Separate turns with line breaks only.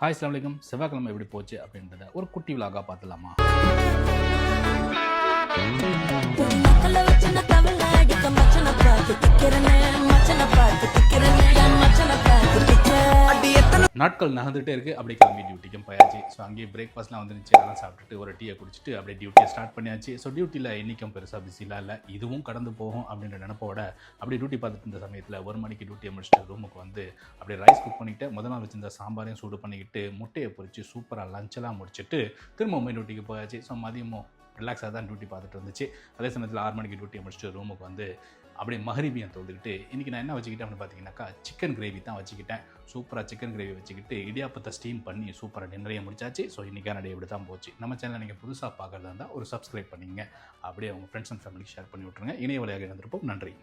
Hi அஸ்ஸலாமு அலைக்கும். செவ்வாய்க்கிழமை எப்படி போச்சு அப்படின்றத ஒரு குட்டி விலாகாக பார்த்துலாமா? நாட்கள் நகர்ந்துகிட்டே இருக்குது. அப்படியே கிளம்பி டியூட்டிக்கும் போயாச்சு. ஸோ அங்கேயே பிரேக்ஃபாஸ்ட்லாம் வந்துருந்துச்சு. அதெல்லாம் சாப்பிட்டுட்டு ஒரு டீயை குடிச்சிட்டு அப்படியே டியூட்டியை ஸ்டார்ட் பண்ணியாச்சு. ஸோ டியூட்டியில் இன்றைக்கும் பெருசாக பிஸிலாம் இல்லை, இதுவும் கடந்து போகும் அப்படின்ற நினப்போட அப்படியே டியூட்டி பார்த்துட்டு இருந்த சமயத்தில் 1 மணிக்கு டியூட்டியை முடிச்சுட்டு ரூமுக்கு வந்து அப்படியே ரைஸ் குக் பண்ணிவிட்டு முதல் நாள் வச்சிருந்த சாம்பாரையும் சூடு பண்ணிக்கிட்டு முட்டையை பொரித்து சூப்பராக லஞ்செல்லாம் முடிச்சுட்டு திரும்ப டியூட்டிக்கு போயாச்சு. ஸோ மதியமும் ரிலாக்ஸாக தான் டியூட்டி பார்த்துட்டு இருந்துச்சு. அதே சமயத்தில் 6 மணிக்கு டியூட்டியை முடிச்சுட்டு ரூமுக்கு வந்து அப்படியே மகரிபியை தொழுதுக்கிட்டு இன்றைக்கி நான் என்ன வச்சுக்கிட்டேன் அப்படின்னு பார்த்தீங்கன்னாக்கா சிக்கன் கிரேவி தான் வச்சுக்கிட்டேன். சூப்பராக சிக்கன் கிரேவி வச்சுக்கிட்டு இடியாப்பத்தை ஸ்டீம் பண்ணி சூப்பராக டின்னரையை முடிச்சாச்சு. ஸோ இன்றைக்கான டே இப்படி தான் போச்சு. நம்ம சேனலை நீங்கள் புதுசாக பார்க்குறதா இருந்தால் ஒரு சப்ஸ்கிரைப் பண்ணிங்க, அப்படியே உங்கள் ஃப்ரெண்ட்ஸ் அண்ட் ஃபேமிலிக்கு ஷேர் பண்ணி விட்ருங்க. இணைய வழியாக இருந்திருப்போம். நன்றி.